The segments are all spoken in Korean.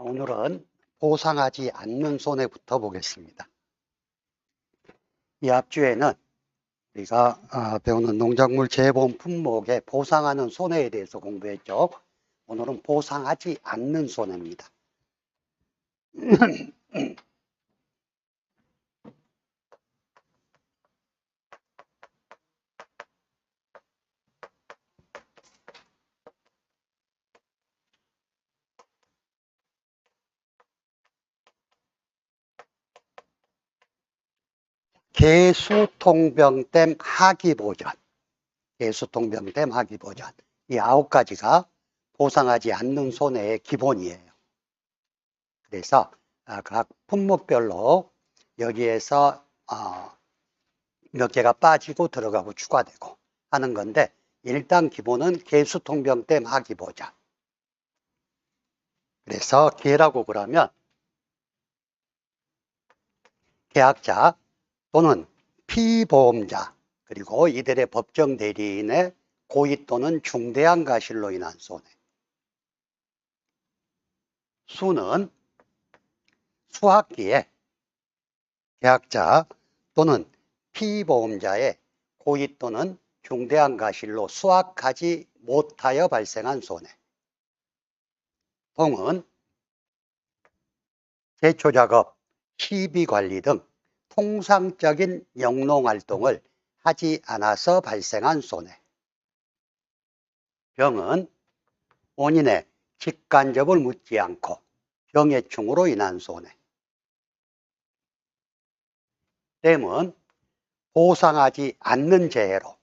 오늘은 보상하지 않는 손해부터 보겠습니다. 이 앞주에는 우리가 배우는 농작물 재보험 품목에 보상하는 손해에 대해서 공부했죠. 오늘은 보상하지 않는 손해입니다. 개수통병댐 하기보전, 개수통병댐 하기보전, 이 9가지가 보상하지 않는 손해의 기본이에요. 그래서 각 품목별로 여기에서 몇 개가 빠지고 들어가고 추가되고 하는 건데, 일단 기본은 개수통병댐 하기보전. 그래서 개라고 그러면 계약자 또는 피보험자 그리고 이들의 법정 대리인의 고의 또는 중대한 과실로 인한 손해. 수는 수학기에 계약자 또는 피보험자의 고의 또는 중대한 과실로 수확하지 못하여 발생한 손해. 동은 제초작업, 시비관리 등 통상적인 영농활동을 하지 않아서 발생한 손해. 병은 원인의 직간접을 묻지 않고 병해충으로 인한 손해. 댐은 보상하지 않는 재해로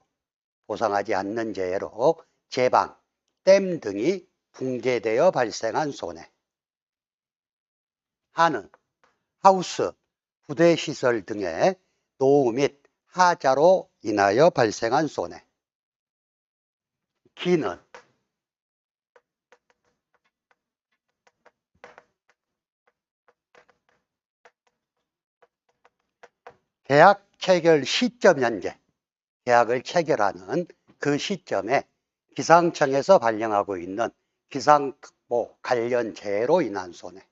제방, 댐 등이 붕괴되어 발생한 손해. 하는 하우스, 부대시설 등의 노후 및 하자로 인하여 발생한 손해. 기는 계약 체결 시점 현재, 계약을 체결하는 그 시점에 기상청에서 발령하고 있는 기상특보 관련 재해로 인한 손해.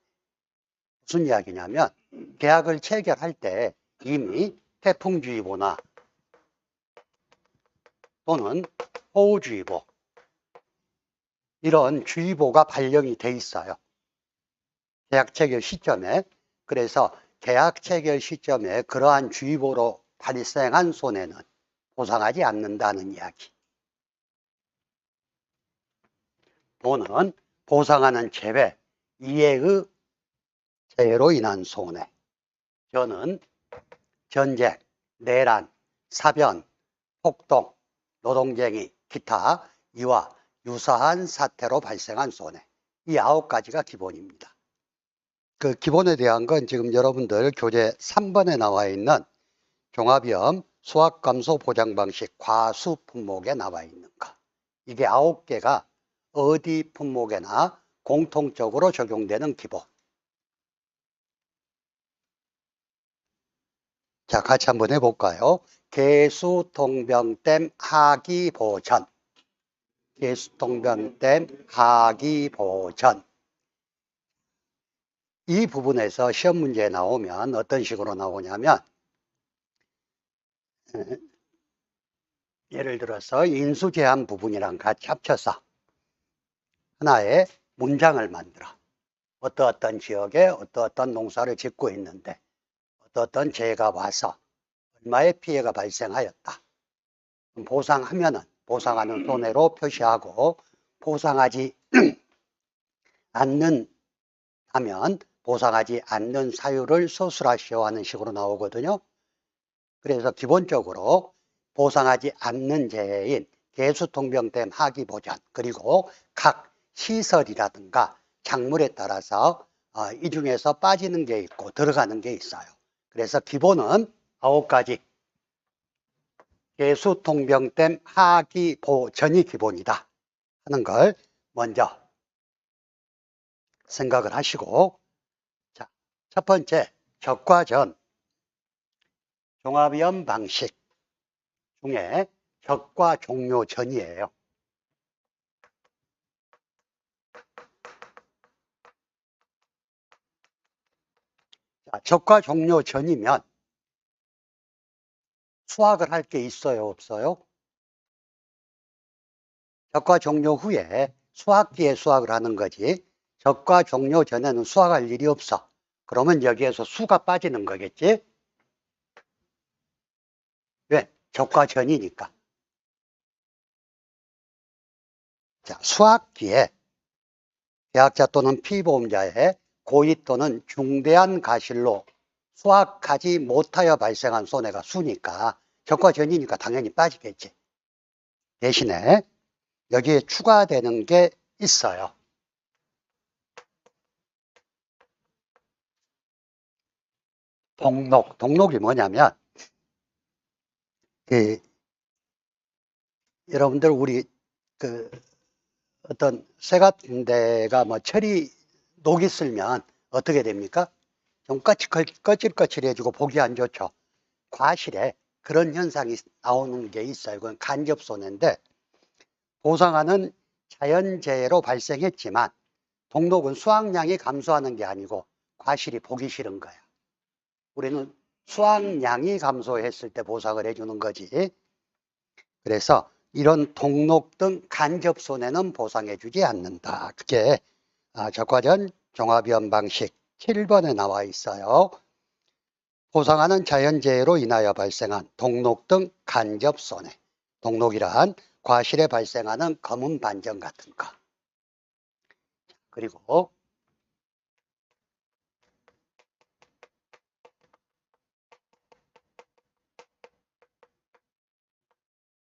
무슨 이야기냐면 계약을 체결할 때 이미 태풍주의보나 또는 호우주의보 이런 주의보가 발령이 돼 있어요. 계약 체결 시점에. 그래서 계약 체결 시점에 그러한 주의보로 발생한 손해는 보상하지 않는다는 이야기. 보는 보상하는 재해, 이해의 재해로 인한 손해. 저는 전쟁, 내란, 사변, 폭동, 노동쟁이, 기타 이와 유사한 사태로 발생한 손해. 이 9가지가 기본입니다. 그 기본에 대한 건 지금 여러분들 교재 3번에 나와 있는 종합위험 수학감소 보장방식 과수 품목에 나와 있는 거. 이게 9개가 어디 품목에나 공통적으로 적용되는 기본. 자, 같이 한번 해볼까요? 개수통병댐 하기보전. 개수통병댐 하기보전. 이 부분에서 시험 문제에 나오면 어떤 식으로 나오냐면, 예를 들어서 인수제한 부분이랑 같이 합쳐서 하나의 문장을 만들어. 어떤 지역에 어떤 농사를 짓고 있는데 어떤 재해가 와서 얼마의 피해가 발생하였다. 보상하면은 보상하는 손해로 표시하고, 보상하지 않는 하면 보상하지 않는 사유를 서술하시오 하는 식으로 나오거든요. 그래서 기본적으로 보상하지 않는 재해인 개수통병댐 하기보전, 그리고 각 시설이라든가 작물에 따라서 이 중에서 빠지는 게 있고 들어가는 게 있어요. 그래서 기본은 9가지. 개수통병댐 하기보전이 기본이다 하는 걸 먼저 생각을 하시고, 자, 첫 번째 적과전, 종합위험 방식 중에 적과 종료 전이에요. 적과 종료 전이면 수확을 할 게 있어요, 없어요? 적과 종료 후에 수확기에 수확을 하는 거지. 적과 종료 전에는 수확할 일이 없어. 그러면 여기에서 수가 빠지는 거겠지? 왜? 적과 전이니까. 자, 수확기에 계약자 또는 피보험자의 고의 또는 중대한 과실로 수확하지 못하여 발생한 손해가 수니까 적과 전이니까 당연히 빠지겠지. 대신에 여기에 추가되는 게 있어요. 동록이 뭐냐면 여러분들 우리 어떤 쇠 같은 데가 뭐 철이 녹이 슬면 어떻게 됩니까? 좀 거칠거칠해지고 보기 안 좋죠. 과실에 그런 현상이 나오는 게 있어요. 그건 간접손해인데 보상하는 자연재해로 발생했지만 동록은 수확량이 감소하는 게 아니고 과실이 보기 싫은 거야. 우리는 수확량이 감소했을 때 보상을 해주는 거지. 그래서 이런 동록 등 간접손해는 보상해주지 않는다. 그게 적과전 종합위험 방식 7번에 나와 있어요. 보상하는 자연재해로 인하여 발생한 동록 등 간접손해. 동록이란 과실에 발생하는 검은 반점 같은 거. 그리고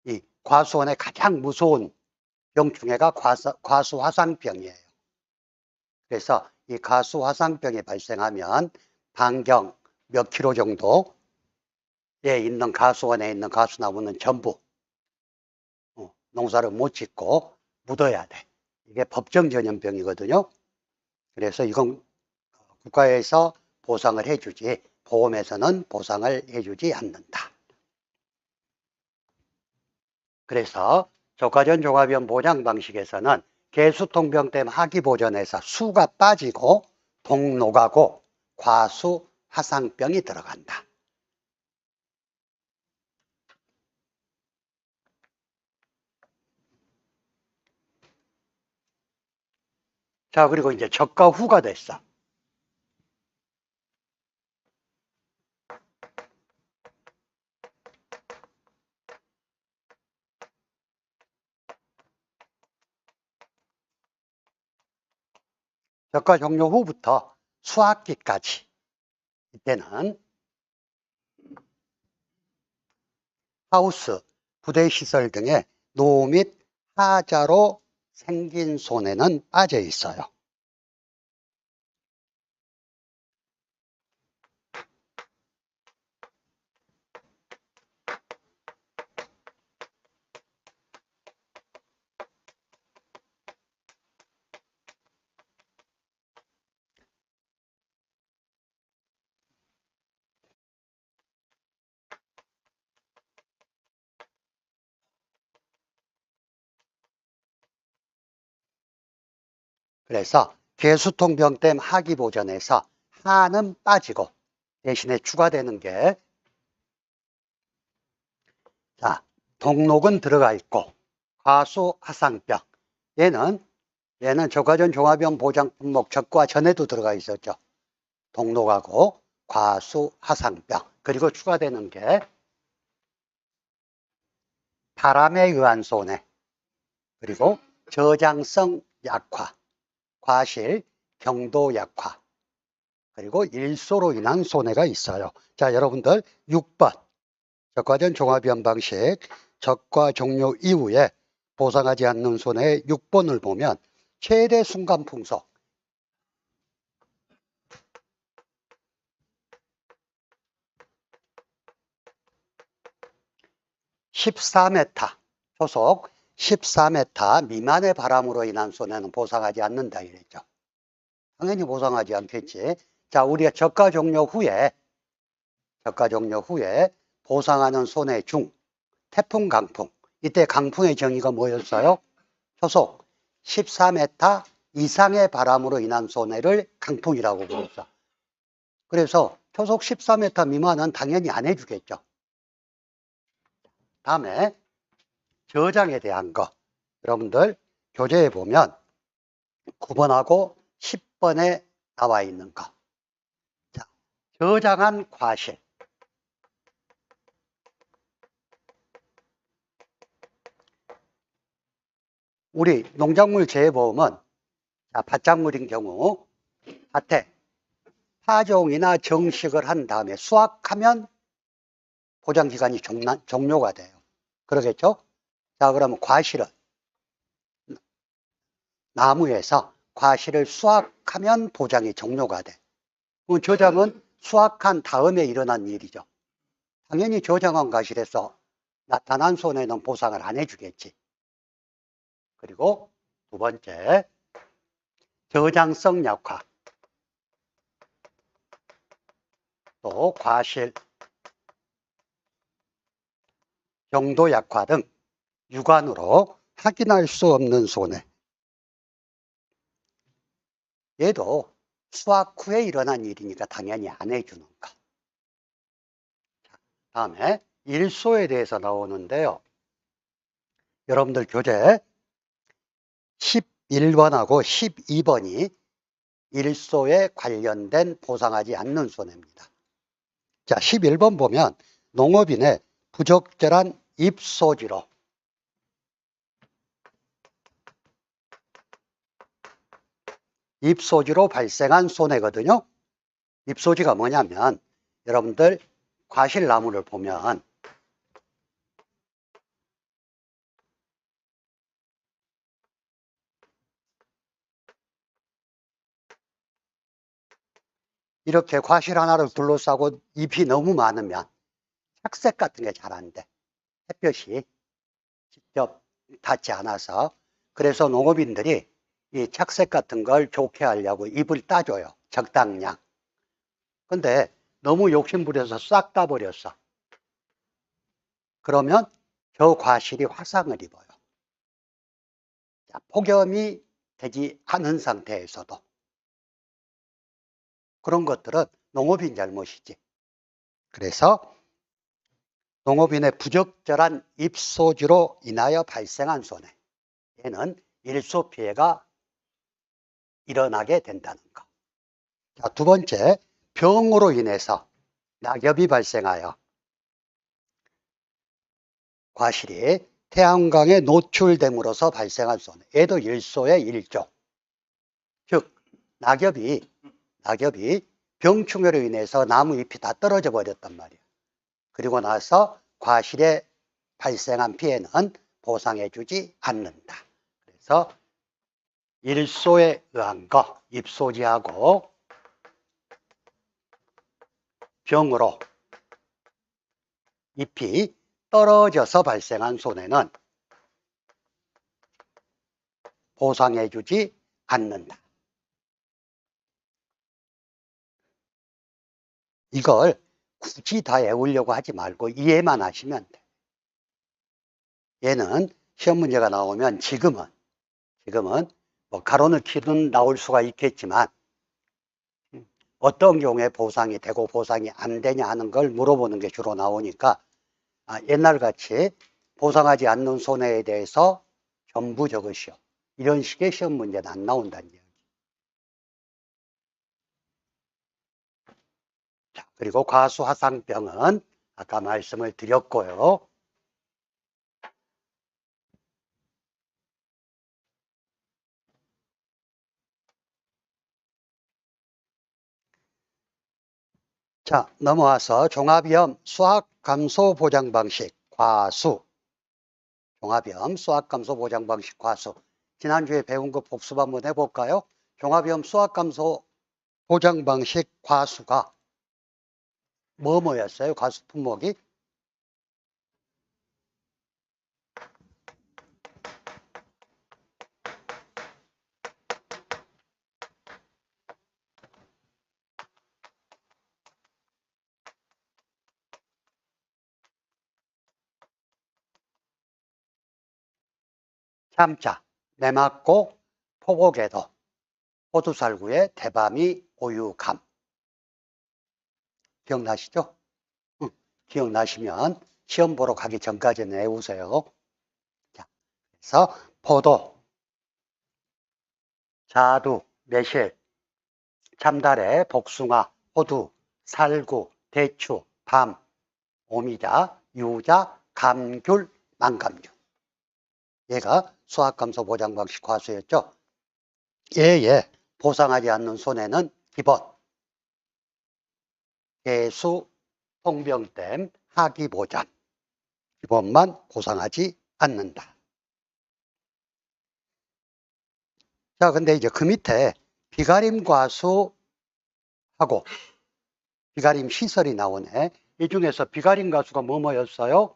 이 과수원의 가장 무서운 병 중에가 과수화상병이에요. 그래서 이 과수화상병이 발생하면 반경 몇 킬로 정도에 있는 과수원에 있는 과수나무는 전부 농사를 못 짓고 묻어야 돼. 이게 법정 전염병이거든요. 그래서 이건 국가에서 보상을 해주지 보험에서는 보상을 해주지 않는다. 그래서 적과전 종합위험 보장 방식에서는 개수통병댐 하기보전에서 수가 빠지고 동록하고 과수 화상병이 들어간다. 자, 그리고 이제 적과 후가 됐어. 적과 종료 후부터 수확기까지 이때는 하우스, 부대시설 등의 노 및 하자로 생긴 손해는 빠져 있어요. 그래서 개수통병댐 하기보전에서 하는 빠지고 대신에 추가되는 게 자, 동록은 들어가 있고 과수화상병 얘는 적과전 종합위험 보장 품목 적과 전에도 들어가 있었죠. 동록하고 과수화상병 그리고 추가되는 게 바람에 의한 손해 그리고 저장성 약화 과실 경도 약화 그리고 일소로 인한 손해가 있어요. 자, 여러분들 6번 적과전 종합위험 방식 적과 종료 이후에 보상하지 않는 손해의 6번을 보면 최대 순간풍속 14m 소속 14m 미만의 바람으로 인한 손해는 보상하지 않는다 이랬죠. 당연히 보상하지 않겠지. 자, 우리가 적과 종료 후에 보상하는 손해 중 태풍, 강풍 이때 강풍의 정의가 뭐였어요? 소속 14m 이상의 바람으로 인한 손해를 강풍이라고 불렀어. 그래서 초속 14m 미만은 당연히 안 해주겠죠. 다음에 저장에 대한 거. 여러분들 교재에 보면 9번하고 10번에 나와 있는 거. 자, 저장한 과실. 우리 농작물 재해보험은 밭작물인 경우 밭에 파종이나 정식을 한 다음에 수확하면 보장기간이 종료가 돼요. 그러겠죠? 자, 그러면 과실은 나무에서 과실을 수확하면 보장이 종료가 돼. 그럼 저장은 수확한 다음에 일어난 일이죠. 당연히 저장한 과실에서 나타난 손해는 보상을 안 해주겠지. 그리고 두 번째, 저장성 약화. 또 과실, 경도 약화 등 육안으로 확인할 수 없는 손해. 얘도 수확 후에 일어난 일이니까 당연히 안 해주는 거. 다음에 일소에 대해서 나오는데요. 여러분들 교재 11번하고 12번이 일소에 관련된 보상하지 않는 손해입니다. 자, 11번 보면 농업인의 부적절한 입소지로 발생한 손해거든요. 입소지가 뭐냐면 여러분들 과실나무를 보면 이렇게 과실 하나를 둘러싸고 잎이 너무 많으면 착색 같은 게 잘 안 돼. 햇볕이 직접 닿지 않아서. 그래서 농업인들이 이 착색 같은 걸 좋게 하려고 잎을 따줘요. 적당량. 근데 너무 욕심부려서 싹 따버렸어. 그러면 저 과실이 화상을 입어요. 자, 폭염이 되지 않은 상태에서도. 그런 것들은 농업인 잘못이지. 그래서 농업인의 부적절한 입소지로 인하여 발생한 손해. 얘는 일소 피해가 일어나게 된다는 거. 자, 두 번째, 병으로 인해서 낙엽이 발생하여 과실이 태양광에 노출됨으로써 발생한 손해. 얘도 일소의 일조. 즉, 낙엽이 병충해로 인해서 나무 잎이 다 떨어져 버렸단 말이에요. 그리고 나서 과실에 발생한 피해는 보상해주지 않는다. 그래서 일소에 의한 거, 입소지하고 병으로 잎이 떨어져서 발생한 손해는 보상해주지 않는다. 이걸 굳이 다 외우려고 하지 말고 이해만 하시면 돼. 얘는 시험 문제가 나오면 지금은 뭐 가로는 키든 나올 수가 있겠지만 어떤 경우에 보상이 되고 보상이 안 되냐 하는 걸 물어보는 게 주로 나오니까 옛날같이 보상하지 않는 손해에 대해서 전부 적으시오. 이런 식의 시험 문제는 안 나온다는 얘기. 자, 그리고 과수화상병은 아까 말씀을 드렸고요. 자, 넘어와서 종합위험 수확감소 보장방식 과수. 종합위험 수확감소 보장방식 과수. 지난주에 배운 거 복습 한번 해볼까요? 종합위험 수확감소 보장방식 과수가 뭐였어요? 과수 품목이? 참자, 내맞고, 포고개도, 호두살구의 대밤이 오유감. 기억나시죠? 기억나시면 시험 보러 가기 전까지는 외우세요. 자, 그래서 포도, 자두, 매실, 참다래, 복숭아, 호두, 살구, 대추, 밤, 오미자, 유자, 감귤, 망감류. 얘가 수학감소 보장방식 과수였죠. 얘에 보상하지 않는 손해는 기본, 개수, 통병댐, 하기보전. 기본만 보상하지 않는다. 자, 근데 이제 그 밑에 비가림 과수하고 비가림 시설이 나오네. 이 중에서 비가림 과수가 뭐였어요?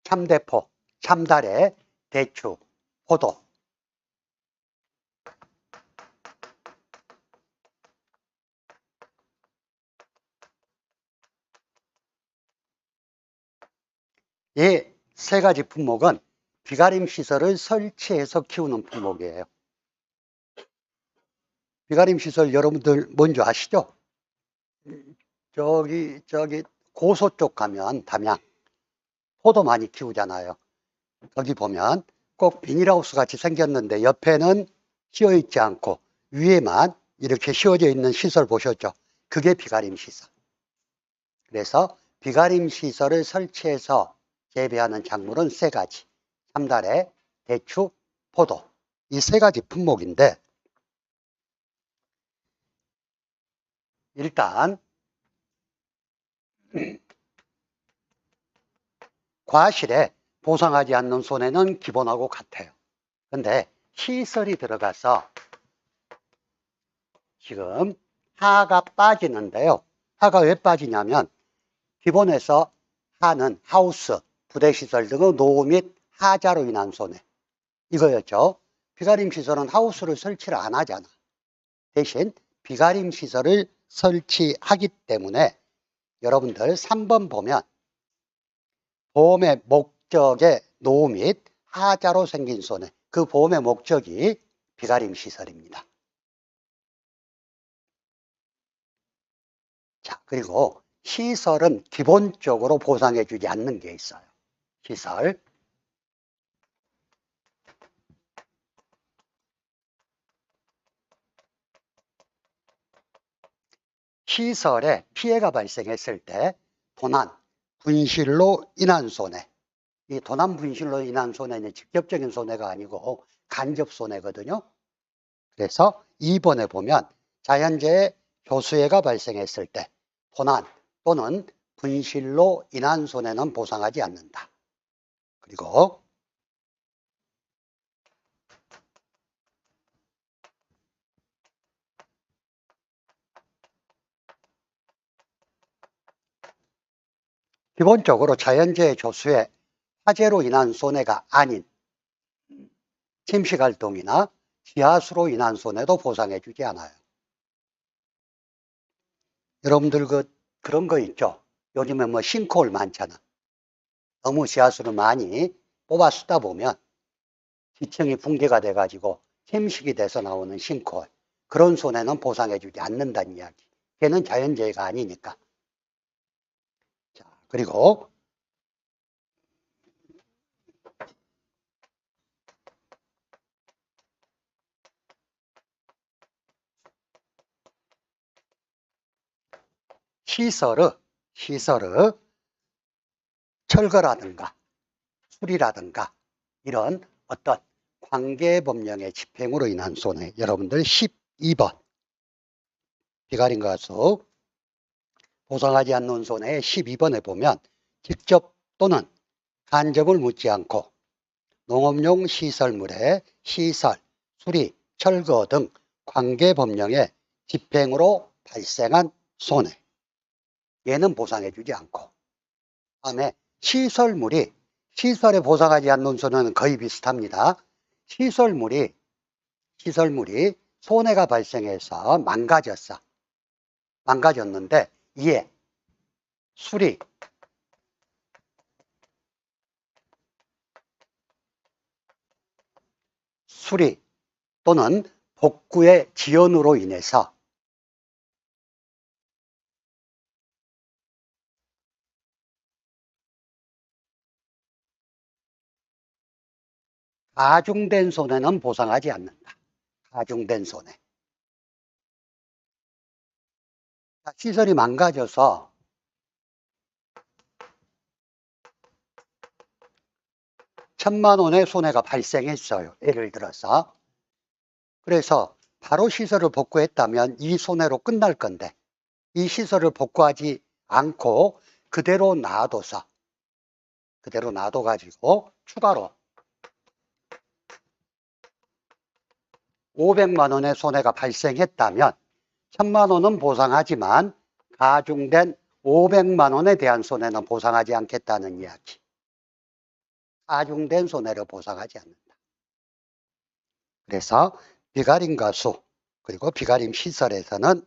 참대포, 참다래, 대추, 포도. 이 세 가지 품목은 비가림 시설을 설치해서 키우는 품목이에요. 비가림 시설 여러분들 뭔지 아시죠? 저기 고소 쪽 가면 담양 포도 많이 키우잖아요. 거기 보면 꼭 비닐하우스 같이 생겼는데 옆에는 씌어 있지 않고 위에만 이렇게 씌워져 있는 시설 보셨죠? 그게 비가림 시설. 그래서 비가림 시설을 설치해서 재배하는 작물은 세 가지. 참다래, 대추, 포도. 이 세 가지 품목인데 일단 과실에 보상하지 않는 손해는 기본하고 같아요. 근데 시설이 들어가서 지금 하가 빠지는데요. 하가 왜 빠지냐면 기본에서 하는 하우스, 부대시설 등의 노후 및 하자로 인한 손해. 이거였죠. 비가림 시설은 하우스를 설치를 안 하잖아. 대신 비가림 시설을 설치하기 때문에 여러분들 3번 보면 보험의 목적의 노후 및 하자로 생긴 손해. 그 보험의 목적이 비가림 시설입니다. 자, 그리고 시설은 기본적으로 보상해 주지 않는 게 있어요. 시설. 시설에 피해가 발생했을 때 도난, 분실로 인한 손해. 이 도난, 분실로 인한 손해는 직접적인 손해가 아니고 간접 손해거든요. 그래서 2번에 보면 자연재해 효수해가 발생했을 때 도난 또는 분실로 인한 손해는 보상하지 않는다. 그리고 기본적으로 자연재해 조수해 화재로 인한 손해가 아닌 침식활동이나 지하수로 인한 손해도 보상해 주지 않아요. 여러분들 그런 거 있죠? 요즘에 뭐 싱크홀 많잖아. 너무 지하수를 많이 뽑아 쓰다 보면 지층이 붕괴가 돼가지고 침식이 돼서 나오는 싱크홀. 그런 손해는 보상해 주지 않는다는 이야기. 걔는 자연재해가 아니니까. 자, 그리고 시설의 철거라든가 수리라든가 이런 어떤 관계법령의 집행으로 인한 손해. 여러분들 12번 비가림 과수 보상하지 않는 손해의 12번에 보면 직접 또는 간접을 묻지 않고 농업용 시설물의 시설, 수리, 철거 등 관계법령의 집행으로 발생한 손해. 얘는 보상해 주지 않고. 다음에 시설물에 보상하지 않는 손해는 거의 비슷합니다. 시설물이 손해가 발생해서 망가졌는데 이에 수리 또는 복구의 지연으로 인해서 가중된 손해는 보상하지 않는다. 가중된 손해. 시설이 망가져서 천만 원의 손해가 발생했어요. 예를 들어서. 그래서 바로 시설을 복구했다면 이 손해로 끝날 건데 이 시설을 복구하지 않고 그대로 놔둬서 그대로 놔둬가지고 추가로 500만 원의 손해가 발생했다면 1000만 원은 보상하지만 가중된 500만 원에 대한 손해는 보상하지 않겠다는 이야기. 가중된 손해를 보상하지 않는다. 그래서 비가림 가수 그리고 비가림 시설에서는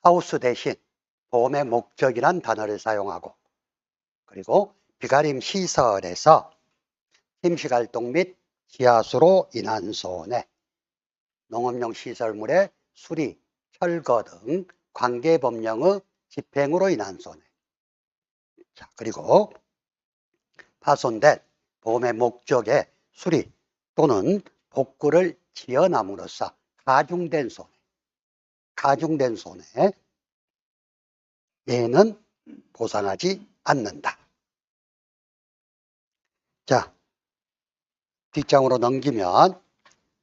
하우스 대신 보험의 목적이란 단어를 사용하고 그리고 비가림 시설에서 임시활동 및 지하수로 인한 손해, 농업용 시설물의 수리, 철거 등 관계법령의 집행으로 인한 손해. 자, 그리고 파손된 보험의 목적의 수리 또는 복구를 지연함으로써 가중된 손해, 얘는 보상하지 않는다. 자, 뒷장으로 넘기면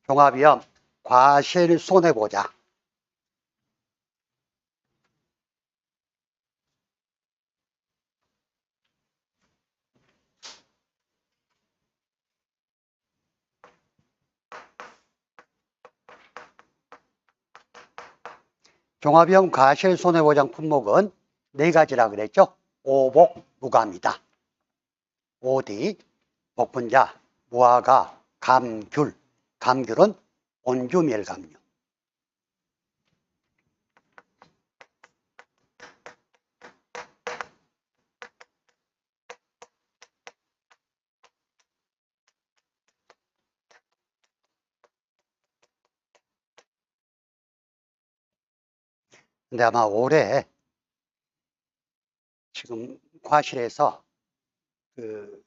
종합위험 과실 손해보장. 종합위험 과실 손해보장 품목은 네 가지라 그랬죠. 오복, 무감이다. 오디, 복분자, 무화과, 감귤. 감귤은 온주멸감류. 근데 아마 올해 지금 과실에서 그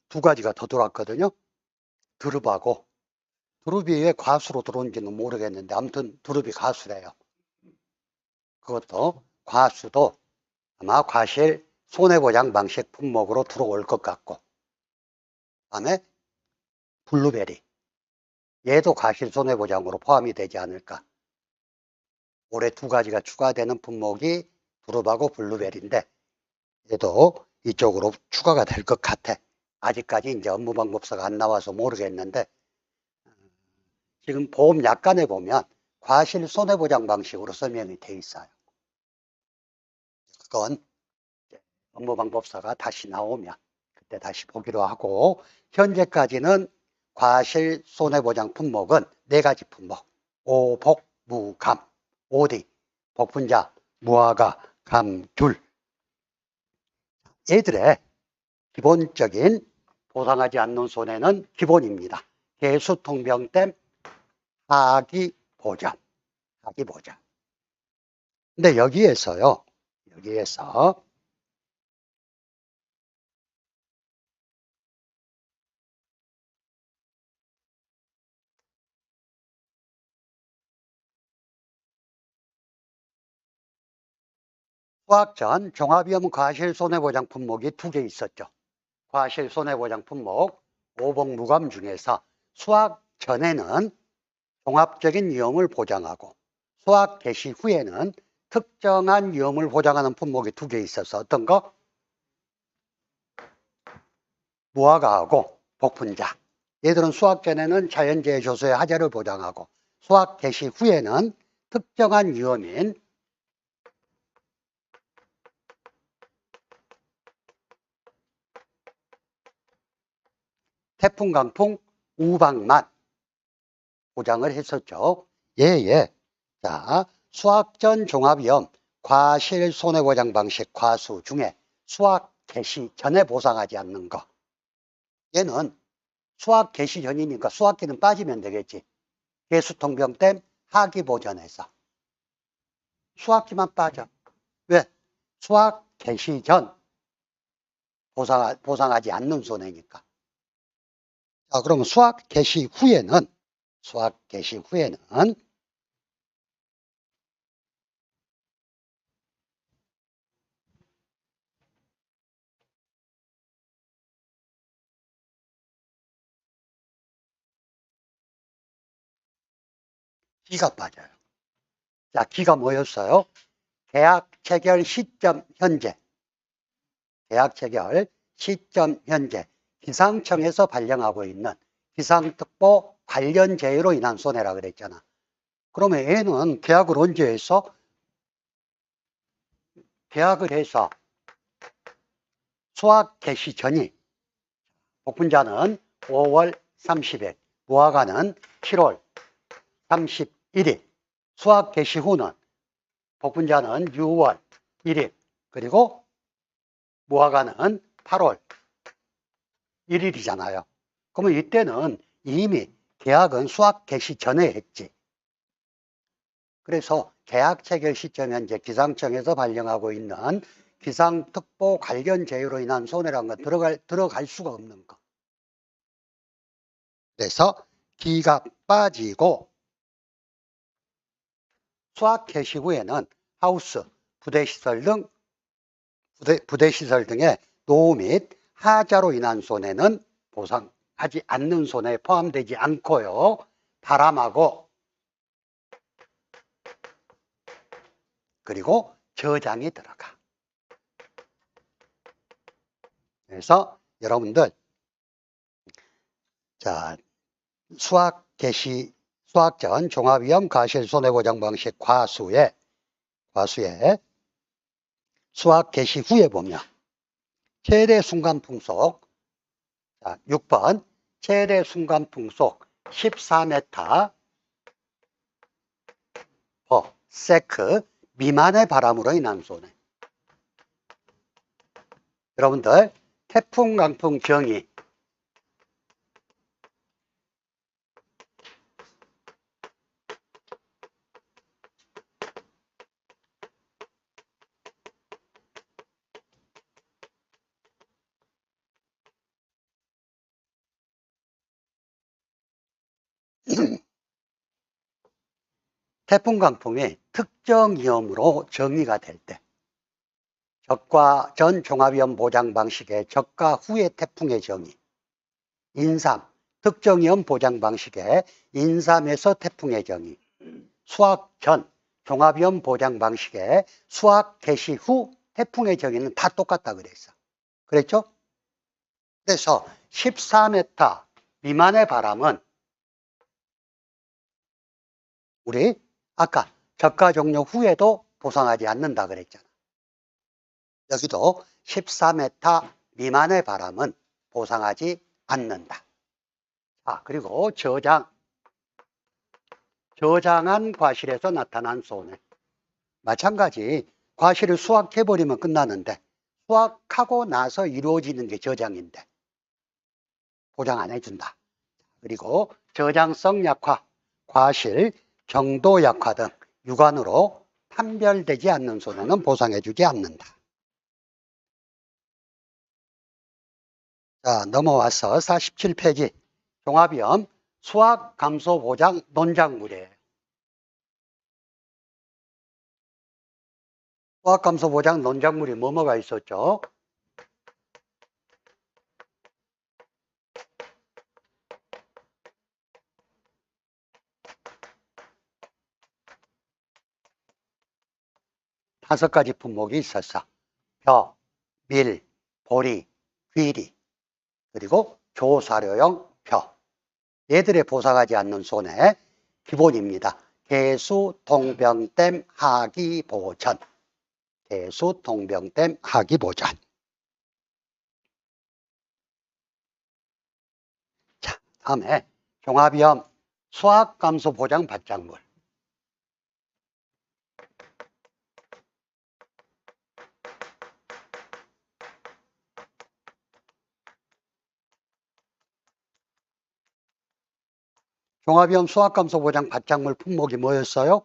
두 가지가 더 들어왔거든요. 두릅하고 두릅이 왜 과수로 들어온지는 모르겠는데 아무튼 두릅이 과수래요. 그것도 과수도 아마 과실 손해보장 방식 품목으로 들어올 것 같고 그다음에 블루베리 얘도 과실 손해보장으로 포함이 되지 않을까. 올해 두 가지가 추가되는 품목이 두릅하고 블루베리인데 얘도 이쪽으로 추가가 될 것 같아. 아직까지 이제 업무방법서가 안 나와서 모르겠는데 지금 보험 약관에 보면 과실 손해보장 방식으로 설명이 돼 있어요. 그건 업무방법서가 다시 나오면 그때 다시 보기로 하고 현재까지는 과실 손해보장 품목은 네 가지 품목. 오복, 무감, 오디, 복분자, 무화과, 감귤. 얘들의 기본적인 보상하지 않는 손해는 기본입니다. 개수통병댐 하기보전. 근데 여기에서 수학 전 종합위험 과실 손해보장 품목이 두 개 있었죠. 과실 손해보장 품목 오복무감 중에서 수학 전에는 종합적인 위험을 보장하고 수학 개시 후에는 특정한 위험을 보장하는 품목이 두 개 있어서 어떤 거? 무화과하고 복분자. 얘들은 수학 전에는 자연재해 조소의 하자를 보장하고 수학 개시 후에는 특정한 위험인 태풍, 강풍, 우박만 보장을 했었죠. 예. 자, 수학전 종합위험 과실 손해보장 방식 과수 중에 수학 개시 전에 보상하지 않는 거. 얘는 수학 개시 전이니까 수학기는 빠지면 되겠지. 개수통병댐 하기보전에서. 수학기만 빠져. 왜? 수학 개시 전 보상하지 않는 손해니까. 그러면 수학 개시 후에는 기가 빠져요. 자, 기가 뭐였어요? 계약 체결 시점 현재 기상청에서 발령하고 있는 기상특보 관련 제의로 인한 손해라 그랬잖아. 그러면 얘는 계약을 언제 했어? 계약을 해서 수학 개시 전이 복분자는 5월 30일, 무화과는 7월 31일, 수학 개시 후는 복분자는 6월 1일, 그리고 무화과는 8월 1일이잖아요. 그러면 이때는 이미 계약은 수학 개시 전에 했지. 그래서 계약 체결 시점 현재 기상청에서 발령하고 있는 기상특보 관련 제휴로 인한 손해라는 건 들어갈 수가 없는 거. 그래서 기가 빠지고 수학 개시 후에는 하우스, 부대시설 등의 노후 및 하자로 인한 손해는 보상하지 않는 손해에 포함되지 않고요. 바람하고 그리고 저장이 들어가. 그래서 여러분들 자, 수학 전 종합위험 과실손해보장 방식 과수에 수학 개시 후에 보면 최대 순간풍속 6번 최대 순간풍속 14m 세크 미만의 바람으로 인한 손해. 여러분들 태풍, 강풍, 경의 태풍, 강풍이 특정 위험으로 정의가 될 때 적과 전 종합위험 보장 방식의 적과 후의 태풍의 정의, 인삼, 특정 위험 보장 방식의 인삼에서 태풍의 정의, 수학 전 종합위험 보장 방식의 수학 개시 후 태풍의 정의는 다 똑같다 그랬어. 그랬죠? 그래서 14m 미만의 바람은 우리 아까 저가 종료 후에도 보상하지 않는다 그랬잖아. 여기도 14m 미만의 바람은 보상하지 않는다. 그리고 저장한 과실에서 나타난 손해. 마찬가지 과실을 수확해버리면 끝나는데 수확하고 나서 이루어지는 게 저장인데 보장 안 해준다. 그리고 저장성 약화, 과실, 정도 약화 등 유관으로 판별되지 않는 손해는 보상해주지 않는다. 자, 넘어와서 47페이지 종합위험 수학 감소 보장 논작물이에요. 수학 감소 보장 논작물이 뭐가 있었죠? 다섯 가지 품목이 있었어. 벼, 밀, 보리, 귀리, 그리고 조사료용 벼. 얘들에 보상하지 않는 손해 기본입니다. 개수, 동병댐, 하기, 보전. 개수, 동병댐, 하기, 보전. 자, 다음에 종합위험 수학감소 보장 받장물. 종합위험 수학감소 보장 받장물 품목이 뭐였어요?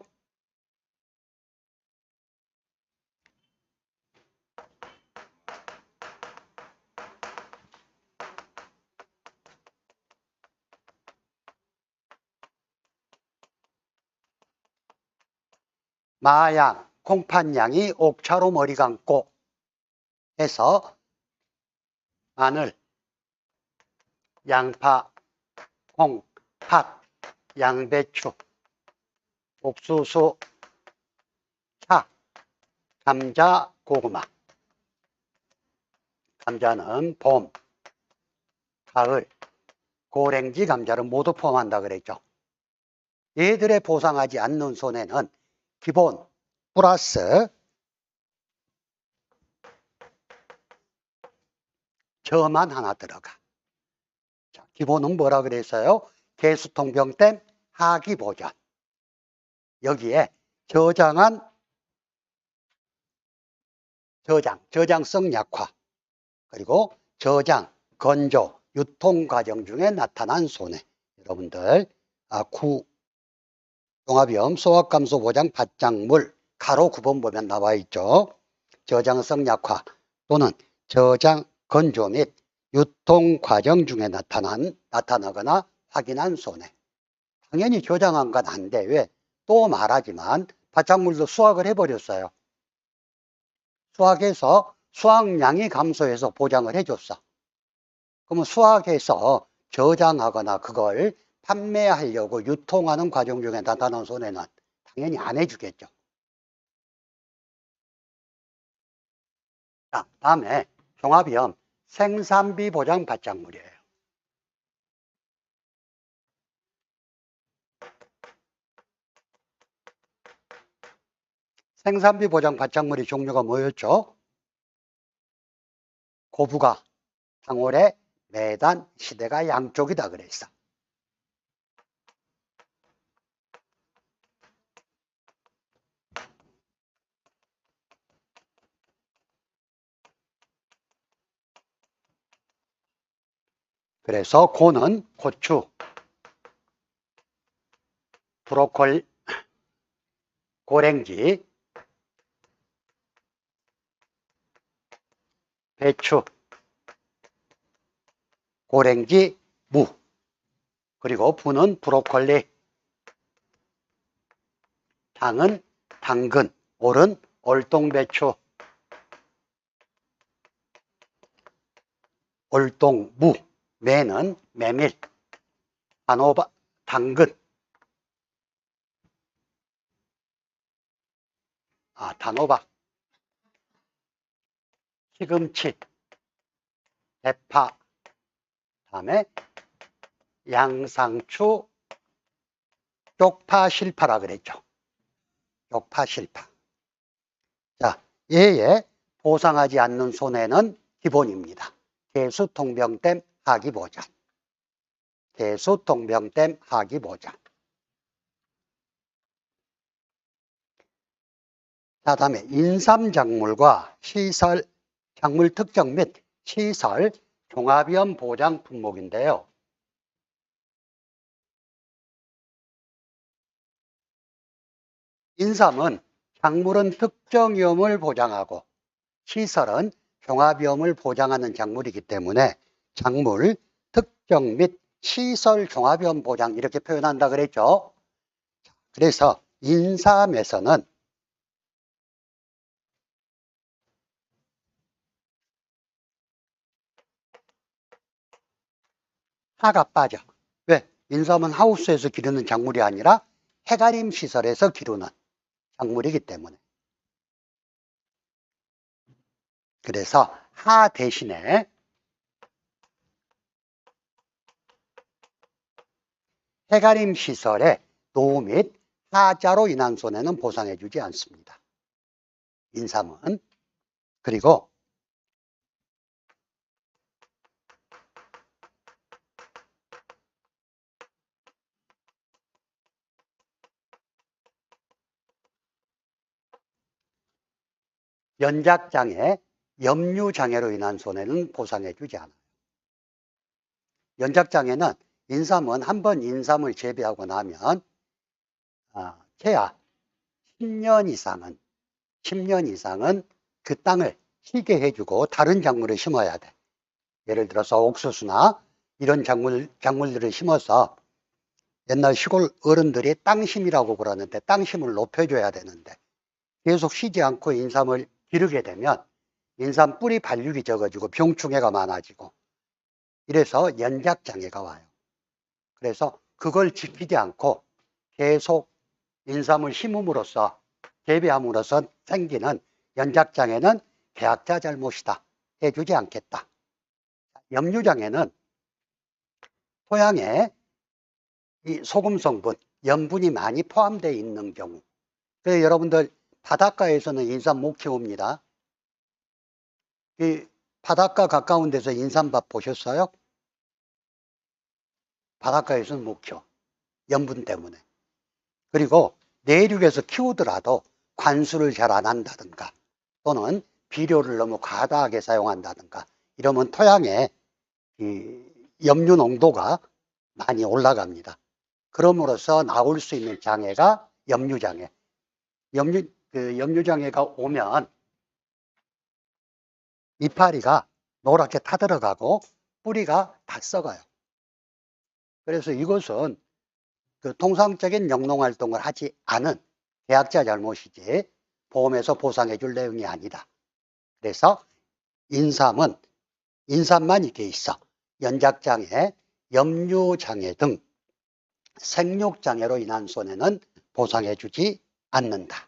마양, 콩팥양이 옥차로 머리 감고 해서 마늘, 양파, 콩, 팥, 양배추, 옥수수, 차, 감자, 고구마. 감자는 봄, 가을, 고랭지 감자를 모두 포함한다 그랬죠. 얘들의 보상하지 않는 손해는 기본 플러스 저만 하나 들어가. 자, 기본은 뭐라 그랬어요? 개수통병댐 하기보전. 여기에 저장한 저장성 약화, 그리고 저장, 건조, 유통 과정 중에 나타난 손해. 여러분들 종합위험 소각감소보장 받장물 가로 9번 보면 나와 있죠. 저장성 약화 또는 저장, 건조 및 유통 과정 중에 나타나거나 확인한 손해. 당연히 저장한 건 안 돼. 왜? 또 말하지만 받장물도 수확을 해버렸어요. 수확해서 수확량이 감소해서 보장을 해줬어. 그러면 수확해서 저장하거나 그걸 판매하려고 유통하는 과정 중에 나타난 손해는 당연히 안 해주겠죠. 자, 다음에 종합위험 생산비 보장 받장물이에요. 생산비 보장 받장물의 종류가 뭐였죠? 고부가, 당월에, 매단, 시대가 양쪽이다 그랬어. 그래서 고는 고추, 브로콜리, 고랭지, 배추, 고랭지, 무, 그리고 부는 브로콜리, 당은 당근, 올은 올동배추, 올동무, 매는 메밀, 단호박, 당근, 단호박, 시금치, 대파, 다음에 양상추, 쪽파, 실파라 그랬죠. 쪽파, 실파. 자, 얘의 보상하지 않는 손해는 기본입니다. 개수통병댐 하기보전. 개수통병댐 하기보전. 자, 다음에 인삼작물과 시설, 작물 특정 및 시설 종합위험 보장 품목인데요. 인삼은 작물은 특정 위험을 보장하고 시설은 종합위험을 보장하는 작물이기 때문에 작물 특정 및 시설 종합위험 보장 이렇게 표현한다 그랬죠. 그래서 인삼에서는 하가 빠져. 왜? 인삼은 하우스에서 기르는 작물이 아니라 해가림 시설에서 기르는 작물이기 때문에. 그래서 하 대신에 해가림 시설의 노후 및 하자로 인한 손해는 보상해 주지 않습니다. 인삼은. 그리고 연작장애, 염류장애로 인한 손해는 보상해 주지 않아요. 연작장애는 인삼은 한번 인삼을 재배하고 나면 최하 10년 이상은 그 땅을 쉬게 해주고 다른 작물을 심어야 돼. 예를 들어서 옥수수나 이런 작물들을 심어서 옛날 시골 어른들이 땅심이라고 그러는데 땅심을 높여줘야 되는데 계속 쉬지 않고 인삼을 기르게 되면 인삼 뿌리 발육이 적어지고 병충해가 많아지고 이래서 연작장애가 와요. 그래서 그걸 지키지 않고 계속 인삼을 심음으로써 재배함으로써 생기는 연작장애는 계약자 잘못이다. 해주지 않겠다. 염류장애는 토양에 이 소금 성분, 염분이 많이 포함되어 있는 경우. 그래서 여러분들 바닷가에서는 인삼 못 키웁니다. 이 바닷가 가까운 데서 인삼밭 보셨어요? 바닷가에서는 못 키워. 염분 때문에. 그리고 내륙에서 키우더라도 관수를 잘 안 한다든가 또는 비료를 너무 과다하게 사용한다든가 이러면 토양에 이 염류 농도가 많이 올라갑니다. 그럼으로써 나올 수 있는 장애가 염류장애. 염류장애가 오면 이파리가 노랗게 타들어가고 뿌리가 다 썩어요. 그래서 이것은 그 통상적인 영농활동을 하지 않은 계약자 잘못이지 보험에서 보상해 줄 내용이 아니다. 그래서 인삼만 이게 있어. 연작장애, 염류장애 등 생육장애로 인한 손해는 보상해 주지 않는다.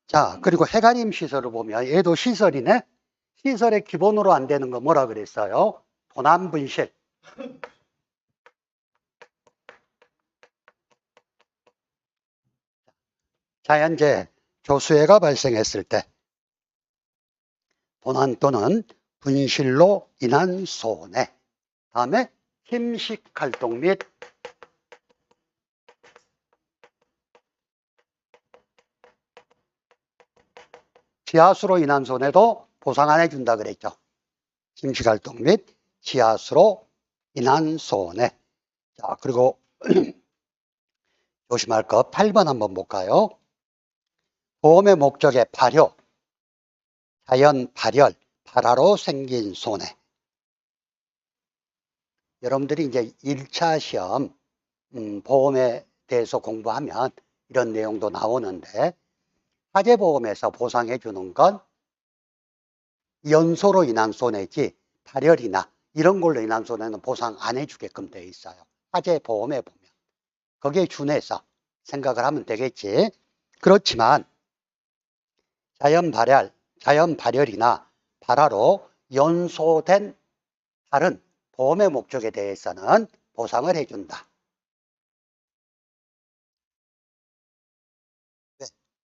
자, 그리고 해가림 시설을 보면 얘도 시설이네. 시설의 기본으로 안 되는 거 뭐라 그랬어요? 도난분실. 자연재해, 조수해가 발생했을 때 도난 또는 분실로 인한 손해. 다음에 침식활동 및 지하수로 인한 손해도 보상 안 해준다 그랬죠. 침식활동 및 지하수로 인한 손해. 자, 그리고 조심할 거 8번 한번 볼까요? 보험의 목적의 발효, 자연 발열, 발화로 생긴 손해. 여러분들이 이제 1차 시험 보험에 대해서 공부하면 이런 내용도 나오는데 화재보험에서 보상해 주는 건 연소로 인한 손해지 발열이나 이런 걸로 인한 손해는 보상 안 해주게끔 되어 있어요. 화재보험에 보면. 거기에 준해서 생각을 하면 되겠지. 그렇지만 자연 발열이나 발화로 연소된 다른 보험의 목적에 대해서는 보상을 해준다.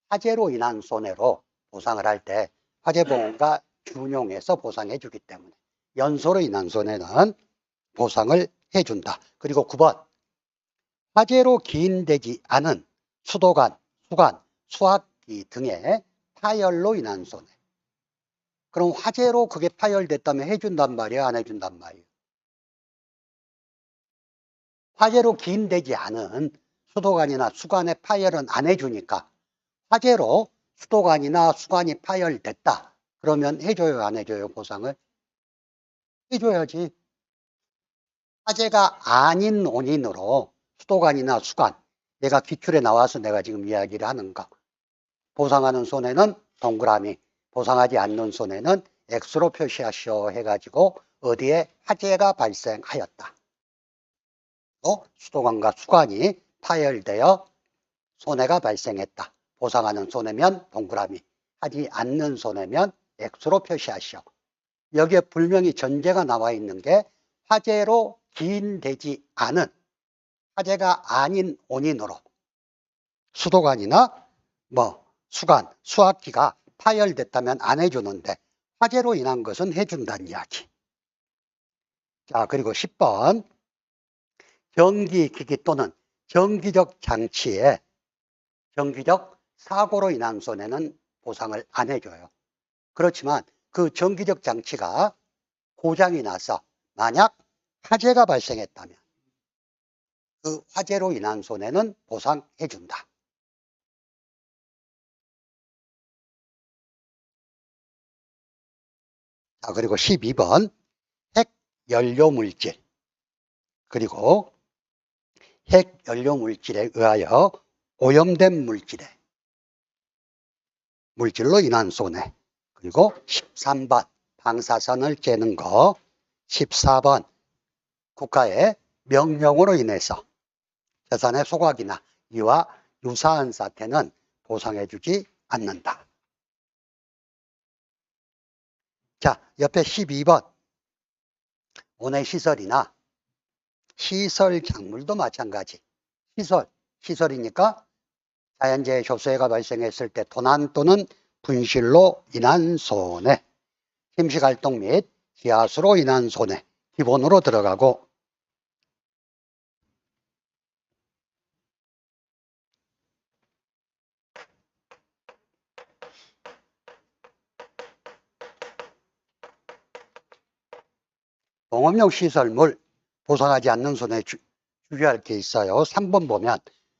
화재로 인한 손해로 보상을 할 때 화재보험과 준용해서 보상해 주기 때문에 연소로 인한 손해는 보상을 해준다. 그리고 9번 화재로 기인되지 않은 수도관, 수관, 수압기 등의 파열로 인한 손해. 그럼 화재로 그게 파열됐다면 해준단 말이야, 안 해준단 말이야? 화재로 기인되지 않은 수도관이나 수관의 파열은 안 해주니까 화재로 수도관이나 수관이 파열됐다. 그러면 해줘요, 안 해줘요, 보상을? 해줘야지. 화재가 아닌 원인으로 수도관이나 수관, 내가 기출에 나와서 내가 지금 이야기를 하는 거. 보상하는 손해는 동그라미, 보상하지 않는 손해는 X로 표시하시오 해가지고 어디에 화재가 발생하였다. 또 수도관과 수관이 파열되어 손해가 발생했다. 보상하는 손해면 동그라미, 하지 않는 손해면 X로 표시하시오. 여기에 분명히 전제가 나와 있는 게 화재로 기인되지 않은 화재가 아닌 원인으로 수도관이나 수관, 수압기가 파열됐다면 안 해주는데 화재로 인한 것은 해준다는 이야기. 자, 그리고 10번 전기기기 또는 정기적 장치에 정기적 사고로 인한 손해는 보상을 안 해줘요. 그렇지만 그 정기적 장치가 고장이 나서 만약 화재가 발생했다면 그 화재로 인한 손해는 보상해 준다. 자, 그리고 12번 핵연료물질 그리고 핵연료물질에 의하여 오염된 물질로 인한 손해. 그리고 13번 방사선을 쬐는 거. 14번 국가의 명령으로 인해서 재산의 소각이나 이와 유사한 사태는 보상해주지 않는다. 자, 옆에 12번 온해시설이나 시설작물도 마찬가지. 시설이니까 자연재해 조소해가 발생했을 때 도난 또는 분실로 인한 손해, 침식활동 및 기하수로 인한 손해 기본으로 들어가고, 농업용 시설물 보상하지 않는 손해 주의할 게 있어요. 3번 보면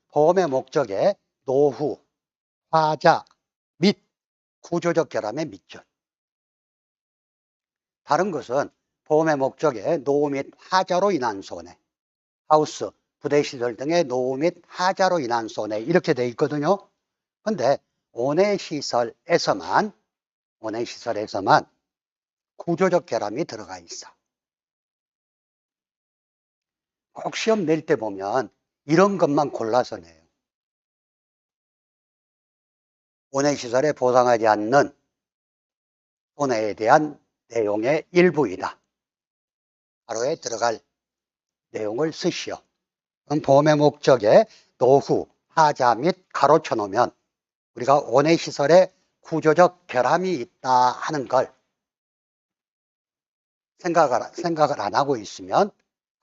보험의 목적에 노후, 화자 및 구조적 결함의 밑줄. 다른 것은 보험의 목적에 노후 및 화자로 인한 손해, 하우스, 부대시설 등의 노후 및 화자로 인한 손해 이렇게 돼 있거든요. 근데 온해시설에서만 구조적 결함이 들어가 있어. 꼭 시험 낼 때 보면 이런 것만 골라서 내요. 온해시설에 보상하지 않는 손해에 대한 내용의 일부이다. 바로에 들어갈 내용을 쓰시오. 그럼 보험의 목적에 노후, 하자 및 가로쳐 놓으면 우리가 온해시설에 구조적 결함이 있다 하는 걸 생각을 안 하고 있으면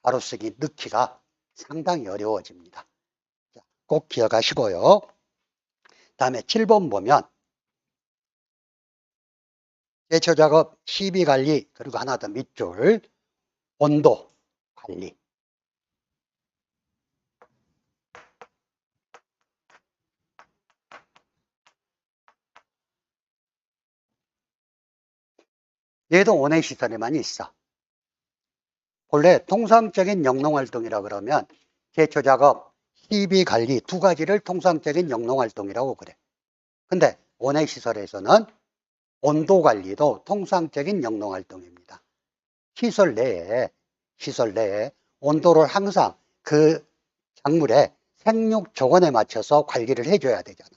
가로쓰기 넣기가 상당히 어려워집니다. 꼭 기억하시고요. 다음에 7번 보면 제초작업 시비관리, 그리고 하나 더 밑줄 온도 관리. 얘도 온해시설에만 있어. 본래 통상적인 영농활동이라 그러면 제초작업, 시비관리 두 가지를 통상적인 영농활동이라고 그래. 근데 온해시설에서는 온도관리도 통상적인 영농활동입니다. 시설 내에 온도를 항상 그 작물의 생육 조건에 맞춰서 관리를 해줘야 되잖아.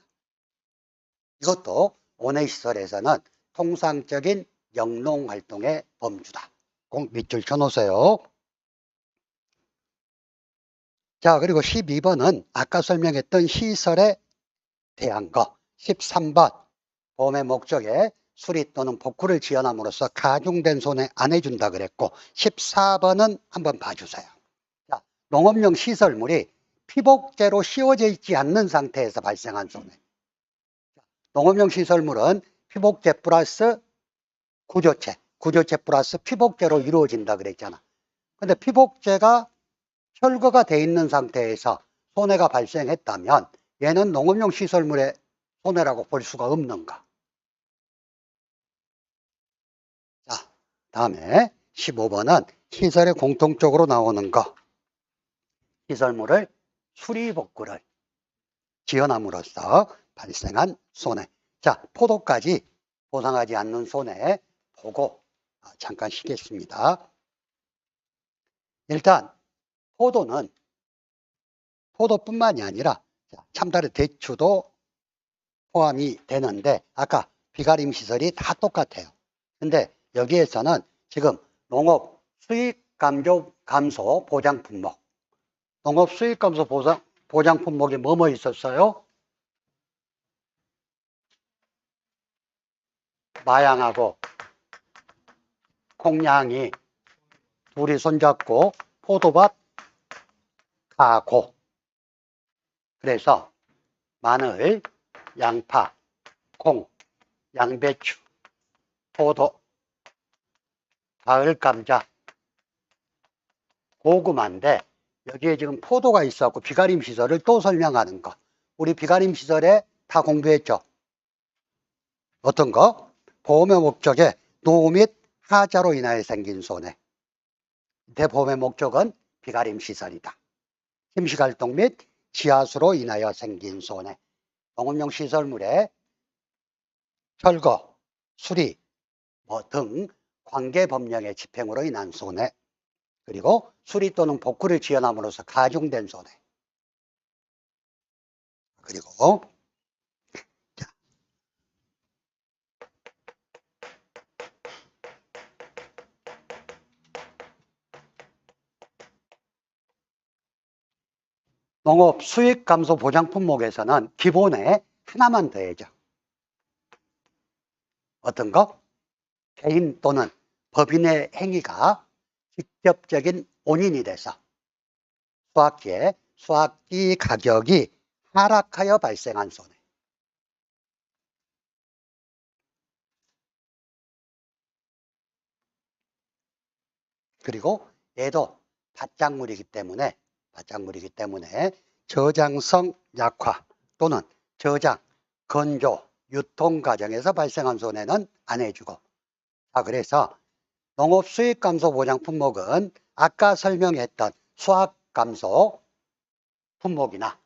이것도 온해시설에서는 통상적인 영농활동의 범주다. 꼭 밑줄 쳐놓으세요. 자, 그리고 12번은 아까 설명했던 시설에 대한 거. 13번 보험의 목적에 수리 또는 복구를 지연함으로써 가중된 손해 안 해준다 그랬고, 14번은 한번 봐주세요. 자, 농업용 시설물이 피복제로 씌워져 있지 않는 상태에서 발생한 손해. 농업용 시설물은 피복제 플러스 구조체 플러스 피복제로 이루어진다 그랬잖아. 근데 피복제가 철거가 돼 있는 상태에서 손해가 발생했다면 얘는 농업용 시설물의 손해라고 볼 수가 없는가? 자, 다음에 15번은 시설에 공통적으로 나오는 거. 시설물을 수리 복구를 지연함으로써 발생한 손해. 자, 포도까지 보상하지 않는 손해 보고 잠깐 쉬겠습니다. 일단 포도뿐만이 아니라 참다른 대추도 포함이 되는데 아까 비가림 시설이 다 똑같아요. 근데 여기에서는 지금 농업 수익 감소 보장 품목, 농업 수익 감소 보장 품목이 뭐뭐 있었어요? 마양하고 콩양이 둘이 손잡고 포도밭 가고, 그래서 마늘, 양파, 콩, 양배추, 포도, 가을 감자, 고구마인데 여기에 지금 포도가 있어갖고 비가림 시설을 또 설명하는 거. 우리 비가림 시설에 다 공부했죠. 어떤 거? 보험의 목적에 노후 및 하자로 인하여 생긴 손해. 대보험의 목적은 비가림 시설이다. 침식활동 및 지하수로 인하여 생긴 손해. 공업용 시설물에 철거, 수리 등 관계법령의 집행으로 인한 손해, 그리고 수리 또는 복구를 지연함으로써 가중된 손해, 그리고 농업 수익 감소 보장 품목에서는 기본에 하나만 더해져. 어떤 거? 개인 또는 법인의 행위가 직접적인 원인이 돼서 수확기 가격이 하락하여 발생한 손해. 그리고 얘도 바짝물이기 때문에 저장성 약화 또는 저장, 건조, 유통 과정에서 발생한 손해는 안 해주고, 그래서 농업 수익 감소 보장 품목은 아까 설명했던 수확 감소 품목이나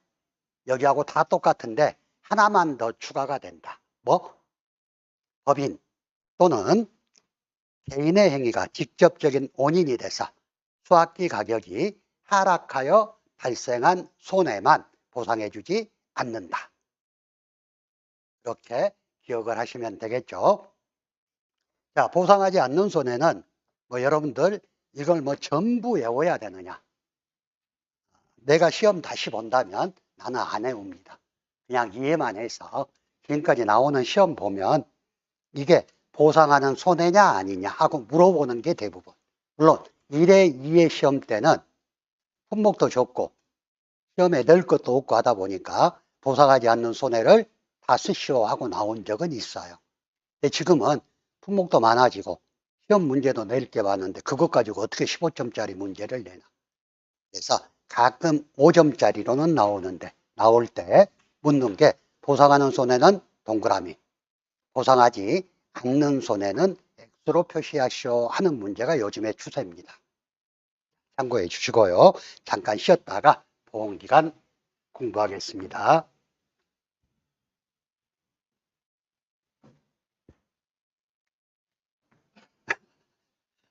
여기하고 다 똑같은데 하나만 더 추가가 된다. 뭐? 법인 또는 개인의 행위가 직접적인 원인이 돼서 수확기 가격이 하락하여 발생한 손해만 보상해주지 않는다. 이렇게 기억을 하시면 되겠죠. 자, 보상하지 않는 손해는 여러분들 이걸 전부 외워야 되느냐? 내가 시험 다시 본다면 나는 안 외웁니다. 그냥 이해만 해서 지금까지 나오는 시험 보면 이게 보상하는 손해냐 아니냐 하고 물어보는 게 대부분. 물론 1회, 2회 시험 때는 품목도 적고 시험에 낼 것도 없고 하다 보니까 보상하지 않는 손해를 다 쓰시오 하고 나온 적은 있어요. 근데 지금은 품목도 많아지고 시험 문제도 낼 게 많은데 그것 가지고 어떻게 15점짜리 문제를 내나. 그래서 가끔 5점짜리로는 나오는데 나올 때 묻는 게 보상하는 손해는 동그라미, 보상하지 않는 손해는 X로 표시하시오 하는 문제가 요즘의 추세입니다. 참고해 주시고요. 잠깐 쉬었다가 보험기간 공부하겠습니다.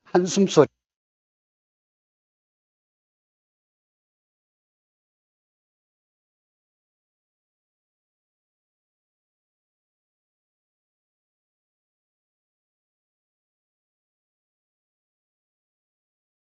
한숨소리.